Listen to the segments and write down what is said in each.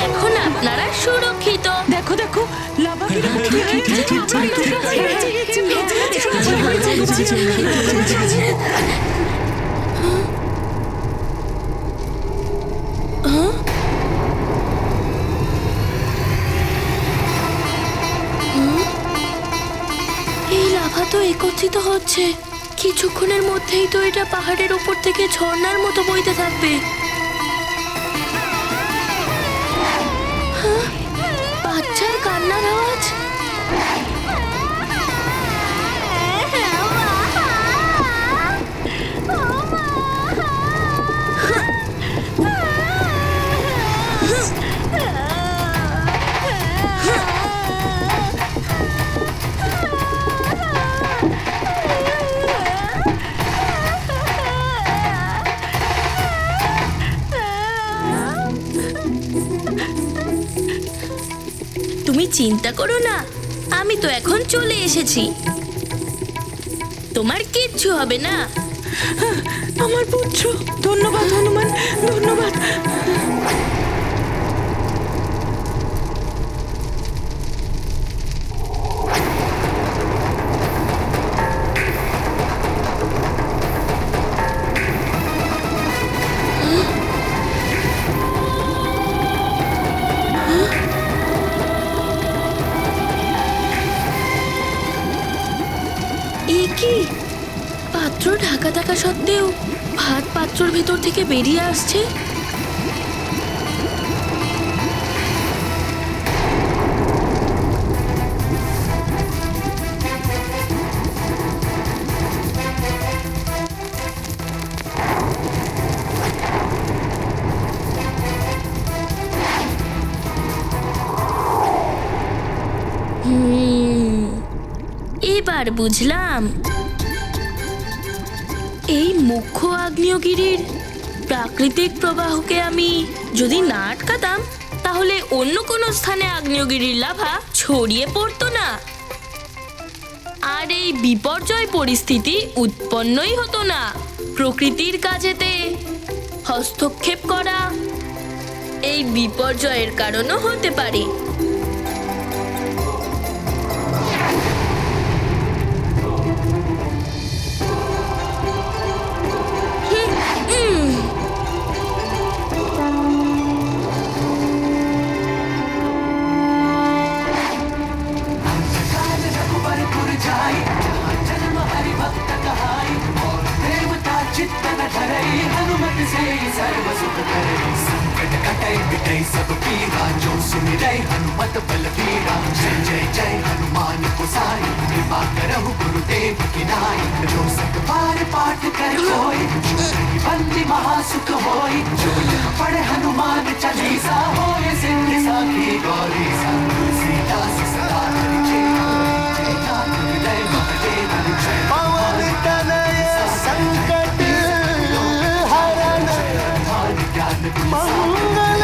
এখন আপনারা সুরক্ষিত। দেখো দেখো লাভা এই লাভা তো একত্রিত হচ্ছে। কিছুক্ষণের মধ্যেই তো এটা পাহাড়ের উপর থেকে ঝর্ণার মতো বইতে থাকবে। বাচ্চার কান্নার আওয়াজ। তুমি চিন্তা করো না, আমি তো এখন চলে এসেছি। তোমার কিচ্ছু হবে না। আমার পুত্র, ধন্যবাদ হনুমান, ধন্যবাদ। কি পাত্র ঢাকা থাকা সত্ত্বেও ভাত পাত্রর ভেতর থেকে বেরিয়ে আসছে। এবার বুঝলাম, এই মুখ্য আগ্নেয়গিরির প্রাকৃতিক প্রবাহকে আমি যদি না আটকাতাম, তাহলে অন্য কোনো স্থানে আগ্নেয়গিরির লাভা ছড়িয়ে পড়তো না, আর এই বিপর্যয় পরিস্থিতি উৎপন্নই হতো না। প্রকৃতির কাজেতে হস্তক্ষেপ করা এই বিপর্যয়ের কারণও হতে পারে। सब पीरा जो सुन रहे हनुमत बलबीरा जय जय जय हनुमान पुसाई कृपा करहु गुरुदेव की नाई जो सत बार पाठ कर होय बंदी महासुख होय जो पढ़े हनुमान चालीसा होय सिंह साखी गौरी तुलसीदास सदा हरि जय नाथ हृदय महादेव जय पवन तनय संकट हरण ज्ञान मंगल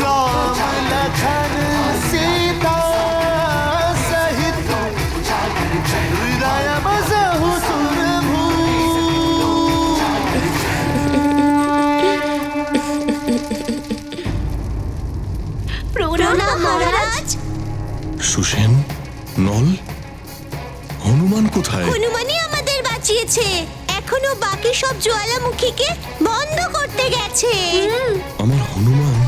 राम लखन सीता सहित हृदय बसहु सुरभू। প্রণাম মহারাজ। সুসেন, নল, হনুমান কোথায়? হনুমানই আমাদের বাঁচিয়েছে। এখনো বাকি সব জ্বালামুখীকে বন্ধ করতে গেছে। আমার হনুমান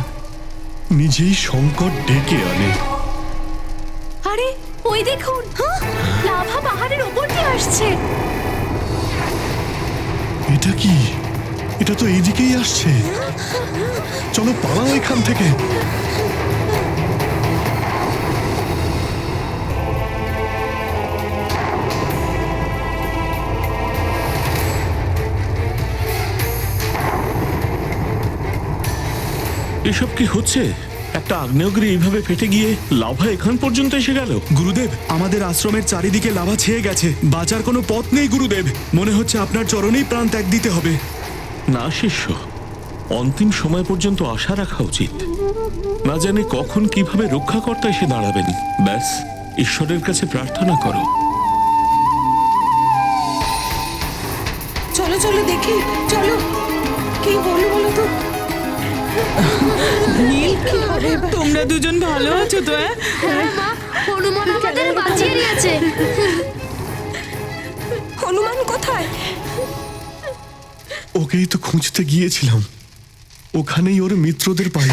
নিজেই সংকট ডেকে আনে। আরে ওই দেখুন, লাভা পাহাড়ের ওপর দিয়ে আসছে। এটা কি? এটা তো এইদিকেই আসছে। চলো পালাও এখান থেকে। এসব কি হচ্ছে? একটা আগ্নেয়গিরি এইভাবে ফেটে গিয়ে লাভা এখান পর্যন্ত এসে গেল। গুরুদেব, আমাদের আশ্রমের চারিদিকে লাভা ছেয়ে গেছে। বাঁচার কোনো পথ নেই গুরুদেব। মনে হচ্ছে আপনার চরণেই প্রাণ ত্যাগ দিতে হবে। না শিষ্য, অন্তিম সময় পর্যন্ত আশা রাখা উচিত। না জানি কখন কিভাবে রক্ষাকর্তা এসে দাঁড়াবেন। ব্যাস, ঈশ্বরের কাছে প্রার্থনা করো। চলো চলো দেখি, চলো। কি হলো বলো তো? নীল, কি হবে এবার? তোমরা দুজন ভালো আছো তো? হ্যাঁ মা, হনুমান আমাদের বাঁচিয়ে দিয়েছে। হনুমান কোথায়? ওকেই তো খুঁজতে গিয়েছিলাম, ওখানেই ওর মিত্রদের পাই।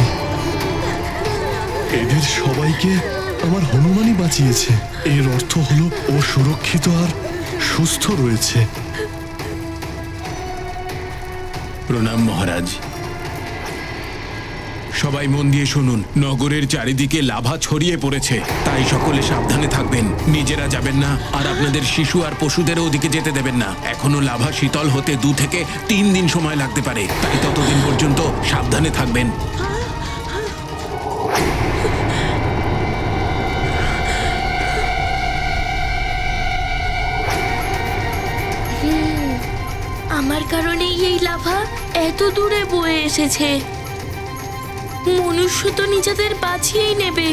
এদের সবাইকে আমার হনুমানই বাঁচিয়েছে। এর অর্থ হলো ও সুরক্ষিত আর সুস্থ রয়েছে। প্রণাম মহারাজ। সবাই মন দিয়ে শুনুন, নগরের চারিদিকে লাভা ছড়িয়ে পড়েছে, তাই সকলে সাবধানে থাকবেন। নিজেরা যাবেন না, আর আপনাদের শিশু আর পশুদেরও ওদিকে যেতে দেবেন না। এখনো লাভা শীতল হতে 2 থেকে 3 দিন সময় লাগতে পারে, তাই ততদিন পর্যন্ত সাবধানে থাকবেন। আমার কারণেই এই লাভা এত দূরে বয়ে এসেছে। মনুষ্য তো নিজেদের বাঁচিয়েই নেবে,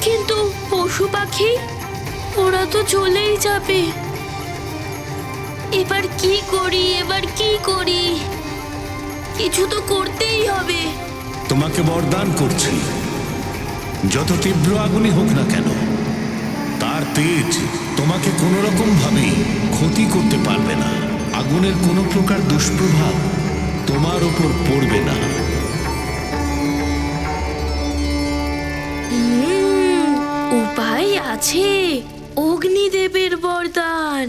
কিন্তু পশু পাখি ওরা তো চলেই যাবে। এবার কি করি? কিছু তো করতেই হবে। তোমাকে বরদান করছি, যত তীব্র আগুনই হোক না কেন, তার তেজ তোমাকে কোনো রকম ভাবে ক্ষতি করতে পারবে না। আগুনের কোনো প্রকার দুষ্প্রভাব তোমার উপর পড়বে না। উপায় আছে, অগ্নিদেবের বরদান।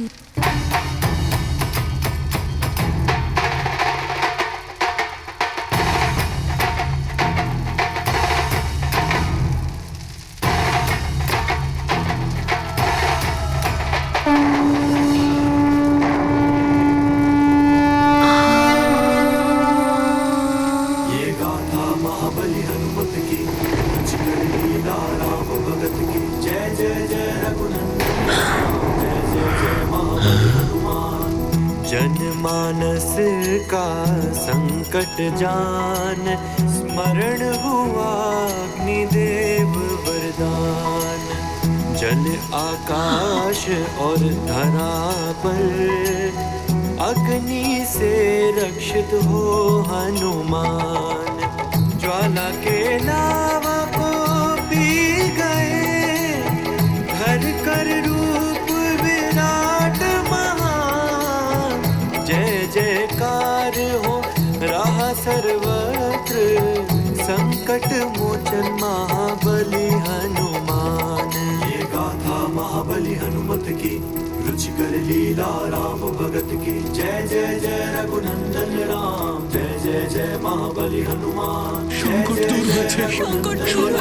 जनमानस का संकट जान, स्मरण हुआ अग्निदेव वरदान। जल आकाश और धरा पर अग्नि से रक्षित हो हनुमान। ज्वाला के लावा को पी गए, धर कर रूप विराट महान। जय जयकार हो रहा सर्वत्र, संकट मोचन महाबली हनुमान। ये गाथा महाबली हनुमत की, रुचिकर लीला राम भगत की। जय जय जय रघुनंदन राम, जय जय जय महाबली हनुमान। সংকট দূর হয়েছে, সংকট দূর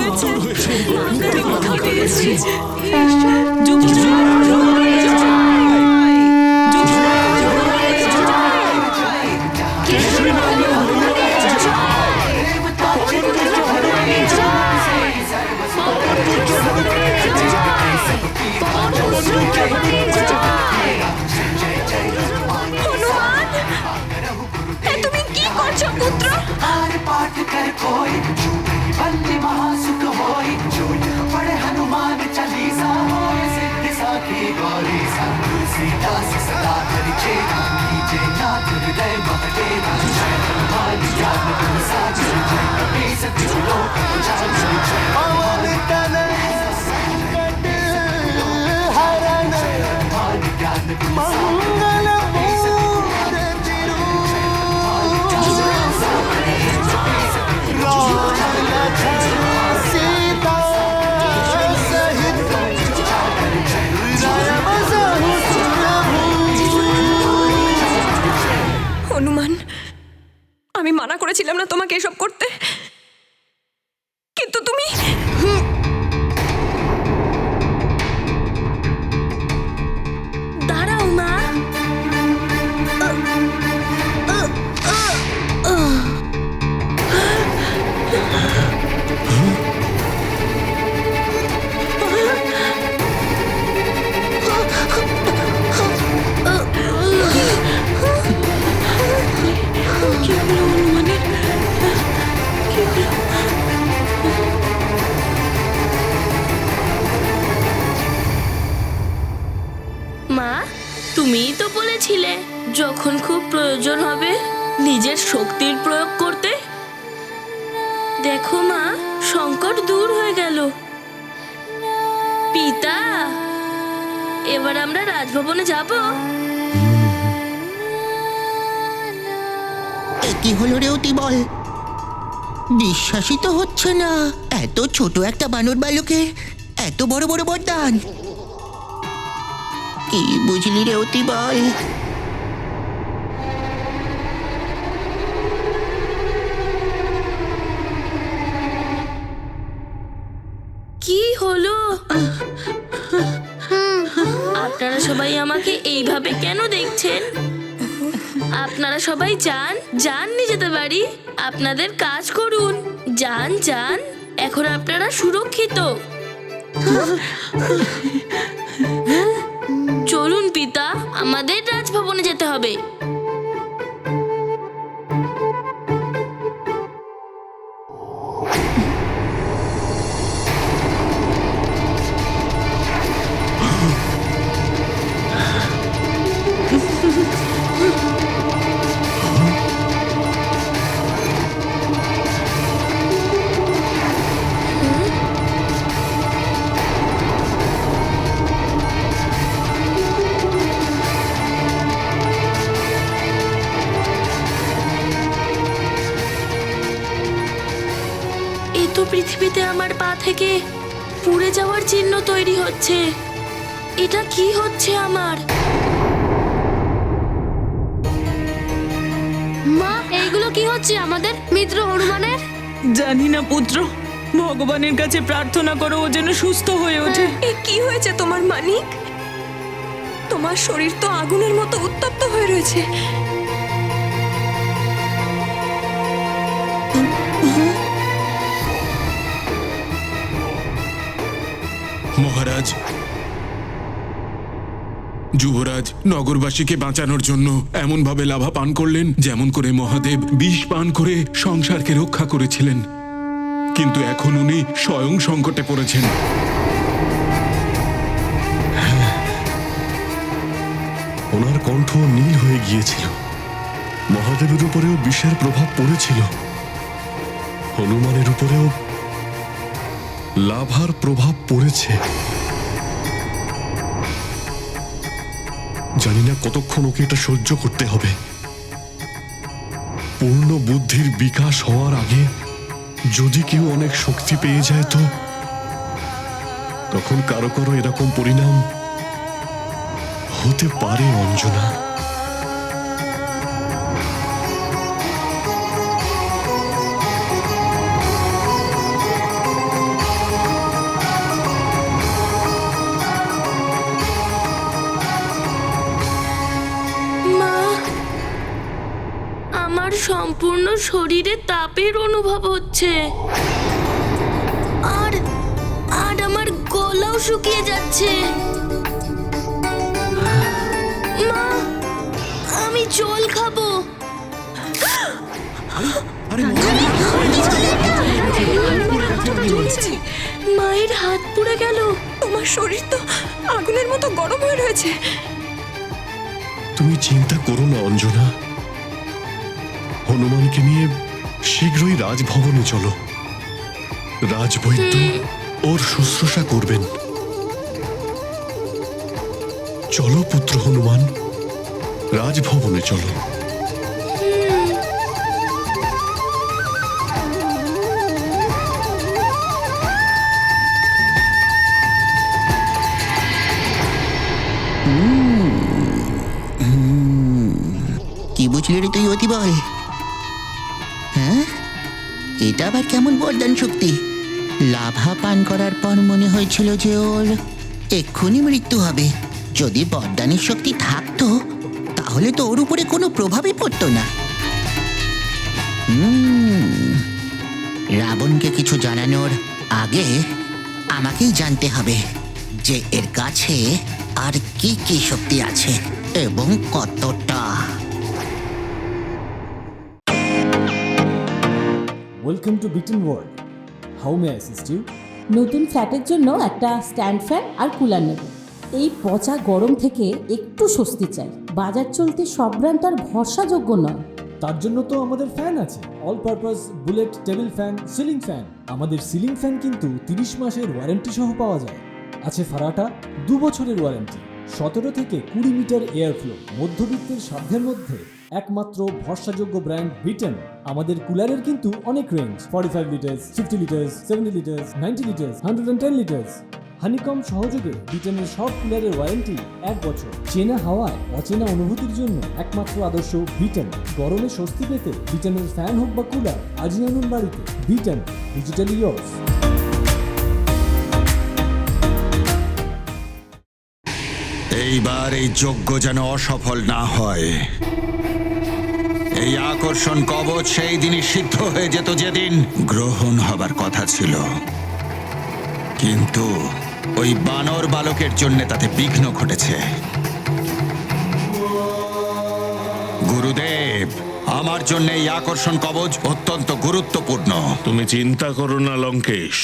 হয়েছে। সংকট কোথাও পেয়েছি। তুমি কি করছো পুত্র? आर पाठ कर कोई, छूटे ही बंदी महासुख होई। जो यह पढ़े हनुमान चालीसा, होय सिद्धि साखी गौरी सा। तुलसीदास सदा हरि चेरा, कीजे नाथ हृदय महदेवा। जय हनुमान ज्ञान गुण सागर, जय कपीस तिहु लोक उजागर। जय पवन तनय संकट हरण, हनुमान ज्ञान गुण सागर। হনুমান, আমি মানা করেছিলাম না তোমাকে এসব করতে, কিন্তু তুমি দাঁড়াও মা। কি হলো হনুমানের? মা, তুমিই তো বলেছিলে যখন খুব প্রয়োজন হবে নিজের শক্তির প্রয়োগ করতে। দেখো মা, সংকট দূর হয়ে গেল। পিতা, এবার আমরা রাজভবনে যাব। কি হলো রে অতি বল? বিশ্বাসই তো হচ্ছে না, এত ছোট একটা বানর বালকের এত বড় বড় বরদান। কি বুঝলি রে অতি বল? কি হলো? আপনারা সবাই আমাকে এইভাবে কেন দেখছেন? আপনারা সবাই যান যান নিজেদের বাড়ি, আপনাদের কাজ করুন। যান যান, এখন আপনারা সুরক্ষিত। চলুন পিতা, আমাদের রাজভবনে যেতে হবে। এ তো পৃথিবীতে আমার পা থেকে পুড়ে যাওয়ার চিহ্ন তৈরি হচ্ছে। এটা কি হচ্ছে আমার? মা, এইগুলো কি হচ্ছে আমাদের মিত্র হনুমানের? জানি না পুত্র, ভগবানের কাছে প্রার্থনা করো ও যেন সুস্থ হয়ে ওঠে। এ কি হয়েছে তোমার মানিক? তোমার শরীর তো আগুনের মতো উত্তপ্ত হয়ে রয়েছে। মহারাজ, যুবরাজ নগরবাসীকে বাঁচানোর জন্য এমন ভাবে লাভা পান করলেন যেমন করে মহাদেব বিষ পান করে সংসারকে রক্ষা করেছিলেন, কিন্তু এখন উনি স্বয়ং সংকটে পড়েছেন। ওনার কণ্ঠ নীল হয়ে গিয়েছিল। মহাদেবের উপরেও বিষের প্রভাব পড়েছিল, হনুমানের উপরেও লাভার প্রভাব পড়েছে। জানি না কতক্ষণ ওকে এটা সহ্য করতে হবে। পূর্ণ বুদ্ধির বিকাশ হওয়ার আগে যদি কেউ অনেক শক্তি পেয়ে যায় তো তখন কারো কারো এরকম পরিণাম হতে পারে অঞ্জনা। মা, আমার সম্পূর্ণ শরীরে তাপের অনুভব হচ্ছে, আর আর আমার গলাও শুকিয়ে যাচ্ছে। মা, আমি জল খাবো। মায়ের হাত পুড়ে গেল। তোমার শরীর তো আগুনের মতো গরম হয়ে রয়েছে। তুমি চিন্তা করো না অঞ্জনা, হনুমানকে নিয়ে শীঘ্রই রাজভবনে চলো। রাজবৈদ্য ওর শুশ্রূষা করবেন। চলো পুত্র হনুমান, রাজভবনে চলো। কি বুঝলি রে তুই অতি বল? হ্যাঁ, এটা আবার কেমন বরদান শক্তি? লাভা পান করার পর মনে হয়েছিল যে ওর এক্ষুনি মৃত্যু হবে। যদি বরদানের শক্তি থাকতো তাহলে তো ওর উপরে কোনো প্রভাবই পড়তো না। রাবণকে কিছু জানানোর আগে আমাকেই জানতে হবে যে এর কাছে আর কি কি শক্তি আছে এবং কতটা। ওয়েলকাম টু বিটেন world. How may I assist you? নতুন ফ্ল্যাটের জন্য একটা স্ট্যান্ড ফ্যান আর কুলার নেব। এই পচা গরম থেকে একটু স্বস্তি চাই। বাজার চলতে সব ব্র্যান্ড আর ভরসাযোগ্য নয়। তার জন্য তো আমাদের ফ্যান আছে, all purpose bullet table fan, ceiling fan. আমাদের সিলিং ফ্যান কিন্তু 30 মাসের ওয়ারেন্টি সহ পাওয়া যায়। আছে ফারাটা 2 বছরের ওয়ারেন্টি, 17 থেকে 20 মিটার এয়ার ফ্লো, মধ্যবিত্তের সাধ্যের মধ্যে একমাত্র ভরসাযোগ্য ব্র্যান্ড বিটেন। আমাদের কুলারের কিন্তু অনেক range, 45 litres, 50 litres, 70 litres, 90 litres, 110 litres. Honeycomb সহযোগে বিটেনের সব কুলারের ওয়ারেন্টি 1 বছর। চেনা হাওয়ায় অচেনা অনুভূতির জন্য একমাত্র আদর্শ বিটেন। গরমে স্বস্তি পেতে বিটেনের ফ্যান হোক বা কুলার, আজই আনুন বাড়িতে। Beaten, digitally years. এইবার এই যজ্ঞ যেন অসফল না হয়। এই আকর্ষণ কবচ সেই দিনই সিদ্ধ হয়ে যেত যেদিন গ্রহণ হবার কথা ছিল, কিন্তু ওই বানর বালকের জন্য তাতে বিঘ্ন ঘটেছে। গুরুদেব, আমার জন্য এই আকর্ষণ কবচ অত্যন্ত গুরুত্বপূর্ণ। তুমি চিন্তা করো না লঙ্কেশ,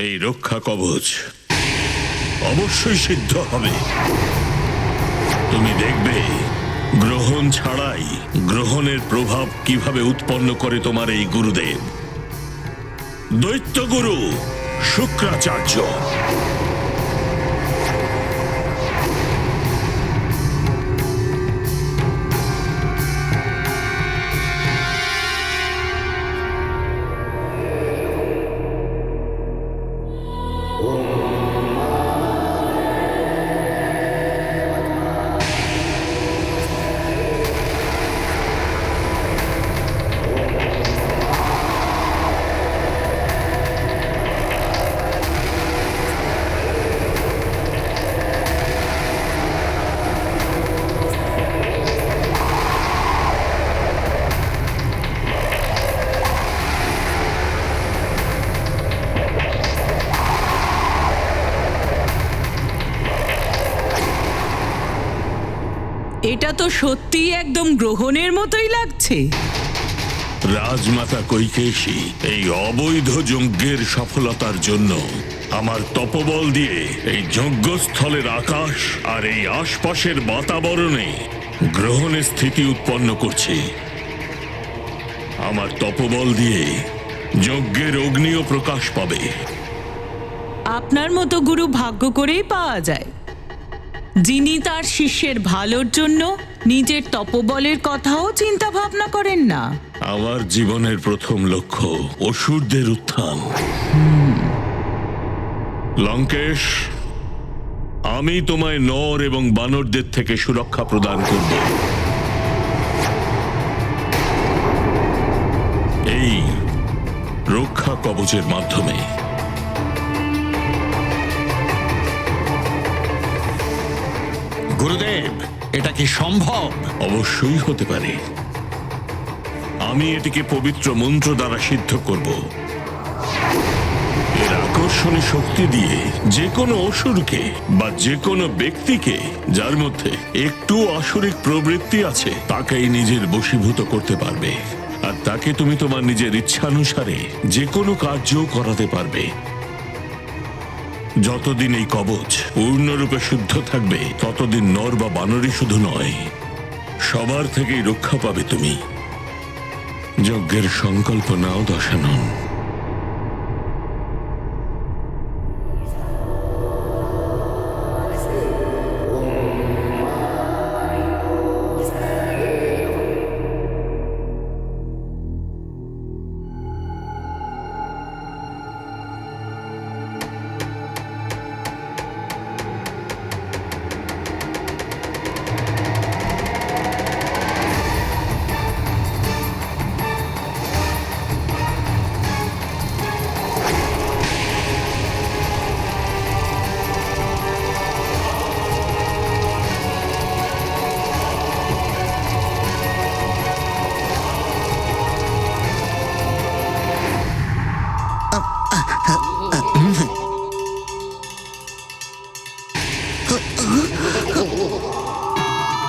এই রক্ষা কবচ অবশ্যই সিদ্ধ হবে। তুমি দেখবে গ্রহণ ছাড়াই গ্রহণের প্রভাব কিভাবে উৎপন্ন করে তোমার এই গুরুদেব, দৈত্যগুরু শুক্রাচার্য। এটা তো সত্যিই একদম গ্রহণের মতোই লাগছে। রাজমাতা কৈকেয়ী এই অবৈধ যজ্ঞের সফলতার জন্য আমার তপবল দিয়ে এই যজ্ঞস্থলের আকাশ আর এই আশপাশের বাতাবরণে গ্রহণের স্থিতি উৎপন্ন করছে। আমার তপবল দিয়ে যজ্ঞের অগ্নিও প্রকাশ পাবে। আপনার মতো গুরু ভাগ্য করেই পাওয়া যায়, যিনি তার শিষ্যের ভালোর জন্য নিজের তপবলের কথাও চিন্তা ভাবনা করেন না। আমার জীবনের প্রথম লক্ষ্য অসুরদের উত্থান। লঙ্কেশ, আমি তোমায় নর এবং বানরদের থেকে সুরক্ষা প্রদান করব। এই রক্ষা কবচের মাধ্যমে। গুরুদেব, এটা কি সম্ভব? অবশ্যই হতে পারে। আমি এটিকে পবিত্র মন্ত্র দ্বারা সিদ্ধ করব। এর আকর্ষণী শক্তি দিয়ে যে কোনো অসুরকে বা যে কোনো ব্যক্তিকে যার মধ্যে একটু আসরিক প্রবৃত্তি আছে তাকেই নিজের বশীভূত করতে পারবে, আর তাকে তুমি তোমার নিজের ইচ্ছানুসারে যে কোনো কার্য করাতে পারবে। যতদিন এই কবচ পূর্ণরূপে শুদ্ধ থাকবে ততদিন নর বা বানরই শুধু নয়, সবার থেকেই রক্ষা পাবে তুমি। যজ্ঞের সংকল্প নাও দশানন।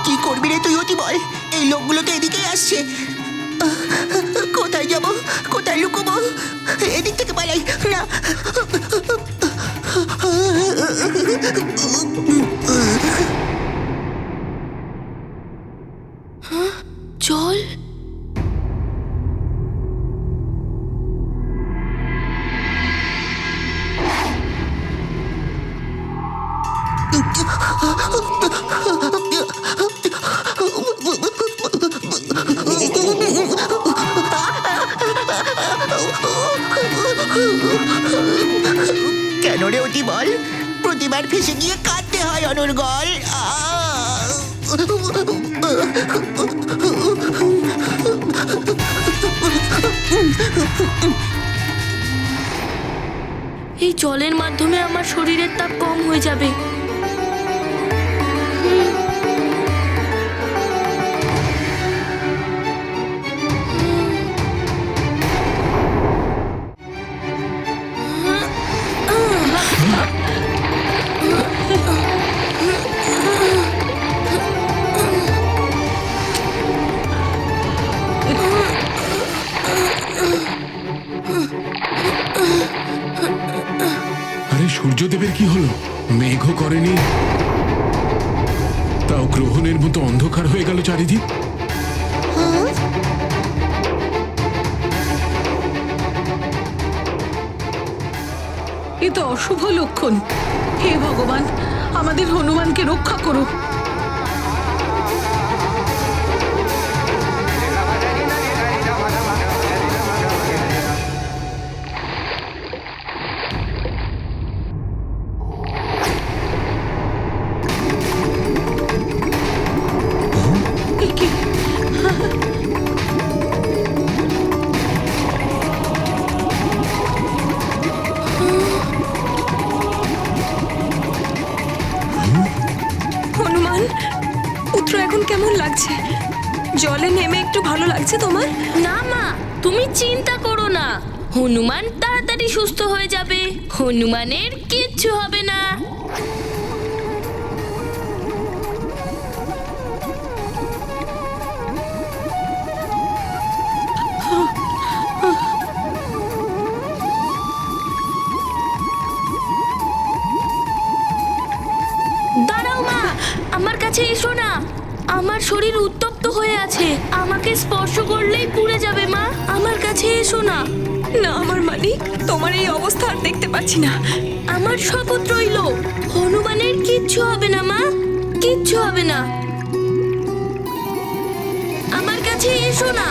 কি করবি রে তুই অতি বল? এই লোকগুলো তো এদিকেই আসছে। কোথায় যাব, কোথায় লুকোবো? এদিক থেকে পালাই না। জল। কেন রে অতি বল, প্রতিবার ফেসে গিয়ে কাঁদতে হয় অনর্গল। এই জলের মাধ্যমে আমার শরীরের তাপ কম হয়ে যাবে। আরে সূর্যদেবের কি হলো? মেঘও করেনি, তাও গ্রহণের মতো অন্ধকার হয়ে গেল চারিদিক। এ তো অশুভ লক্ষণ। হে ভগবান, আমাদের হনুমানকে রক্ষা করো। হনুমান পুত্র, এখন কেমন লাগছে? জলে নেমে একটু ভালো লাগছে তোমার? না মা, তুমি চিন্তা করো না, হনুমান তাড়াতাড়ি সুস্থ হয়ে যাবে, হনুমানের কিচ্ছু হবে না। দাঁড়াও মা, আমার কাছে এসো না, আমার শরীর উত্তপ্ত হয়ে আছে, আমাকে স্পর্শ করলেই পুড়ে যাবে মা, আমার কাছে এসো না। না আমার মানিক, তোমার এই অবস্থা আর দেখতে পাচ্ছি না। আমার শপথ রইল, হনুমানের কিচ্ছু হবে না মা, কিচ্ছু হবে না, আমার কাছে এসো না।